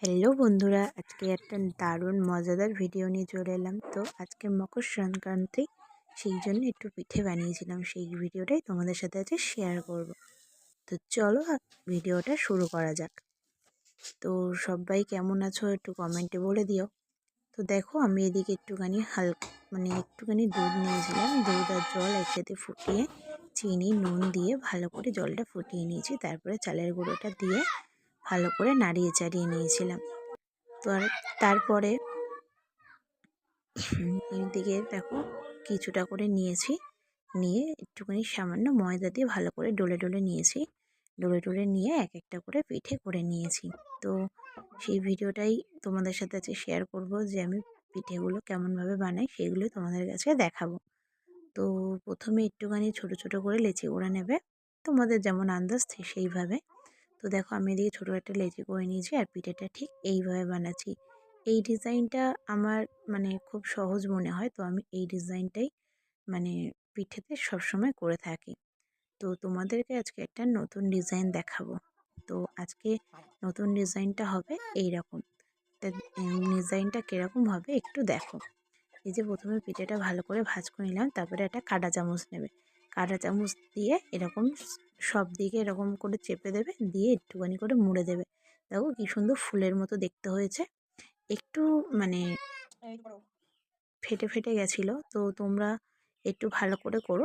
Hello বন্ধুরা, আজকে একটা দারুণ মজাদার ভিডিও নিয়ে চলে এলাম। তো আজকে মকর সংক্রান্তি, সেই জন্য একটু পিঠে বানিয়েছিলাম। সেই ভিডিওটাই তোমাদের সাথে আজকে শেয়ার করব। তো চলো ভিডিওটা শুরু করা যাক। তো সবাই কেমন আছো একটু কমেন্টে বলে দিও। তো দেখো, আমি এদিকে একটুখানি একটুখানি দুধ নিয়েছিলাম। দুধ আর জল একসাথে ফুটিয়ে চিনি নুন দিয়ে ভালো করে জলটা ফুটিয়ে নিয়েছি। তারপরে চালের গুঁড়োটা দিয়ে ভালো করে নাড়িয়ে চাড়িয়ে নিয়েছিলাম। তো তারপরে এদিকে দেখো, কিছুটা করে নিয়েছি, নিয়ে একটুখানি সামান্য ময়দা দিয়ে ভালো করে ডলে ডলে নিয়েছি। ডলে ডলে নিয়ে এক একটা করে পিঠে করে নিয়েছি। তো সেই ভিডিওটাই তোমাদের সাথে আজকে শেয়ার করব, যে আমি পিঠেগুলো কেমনভাবে বানাই সেগুলো তোমাদের কাছে দেখাবো। তো প্রথমে একটুখানি ছোট ছোট করে লেচি করে নেবে, তোমাদের যেমন আন্দাজ সেইভাবে। তো দেখো, আমি এদিকে ছোটো একটা লেচি করে নিয়েছি আর পিঠেটা ঠিক এইভাবে বানাচ্ছি। এই ডিজাইনটা আমার খুব সহজ মনে হয়, তো আমি এই ডিজাইনটাই মানে পিঠেতে সবসময় করে থাকি। তো তোমাদেরকে আজকে একটা নতুন ডিজাইন দেখাবো। তো আজকে নতুন ডিজাইনটা হবে এই রকম। ডিজাইনটা কীরকম হবে একটু দেখো। এই যে প্রথমে পিঠেটা ভালো করে ভাজ করে নিলাম, তারপরে একটা কাঁটা চামচ নেবে। কাঁটা চামচ দিয়ে এরকম সব দিকে এরকম করে চেপে দেবে, দিয়ে একটুখানি করে মুড়ে দেবে। দেখো কি সুন্দর ফুলের মতো দেখতে হয়েছে। একটু মানে ফেটে ফেটে গেছিলো, তো তোমরা একটু ভালো করে করো,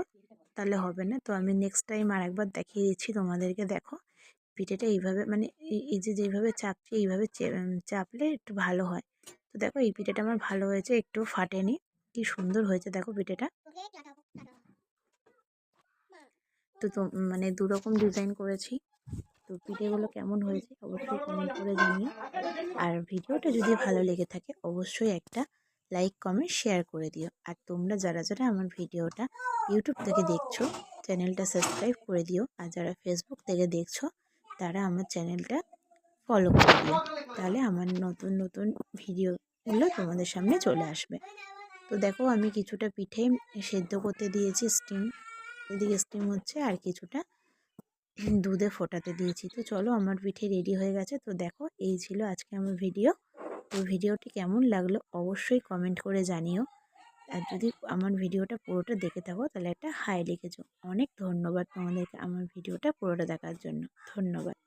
তাহলে হবে না। তো আমি নেক্সট টাইম আর একবার দেখিয়ে দিচ্ছি তোমাদেরকে। দেখো পিঠেটা এইভাবে এই যে যেইভাবে চাপছি, এইভাবে চাপলে একটু ভালো হয়। তো দেখো, এই পিঠেটা আমার ভালো হয়েছে, একটু ফাটেনি। কি সুন্দর হয়েছে দেখো পিঠেটা। তো দু রকম ডিজাইন করেছি। তো পিঠেগুলো কেমন হয়েছে অবশ্যই কমেন্ট করে জানিও। আর ভিডিওটা যদি ভালো লেগে থাকে অবশ্যই একটা লাইক কমেন্ট শেয়ার করে দিও। আর তোমরা যারা যারা আমার ভিডিওটা ইউটিউব থেকে দেখছো, চ্যানেলটা সাবস্ক্রাইব করে দিও। আর যারা ফেসবুক থেকে দেখছো, তারা আমার চ্যানেলটা ফলো করে দিও। তাহলে আমার নতুন নতুন ভিডিওগুলো তোমাদের সামনে চলে আসবে। তো দেখো, আমি কিছুটা পিঠে সেদ্ধ করতে দিয়েছি, এদিকে স্টিম হচ্ছে, আর কিছুটা দুধে ফোটাতে দিয়েছি। তো চলো, আমার পিঠে রেডি হয়ে গেছে। তো দেখো, এই ছিল আজকে আমার ভিডিও। তো ভিডিওটি কেমন লাগলো অবশ্যই কমেন্ট করে জানিও। আর যদি আমার ভিডিওটা পুরোটা দেখে থাকো তাহলে একটা হাই লিখেছো। অনেক ধন্যবাদ তোমাদেরকে আমার ভিডিওটা পুরোটা দেখার জন্য। ধন্যবাদ।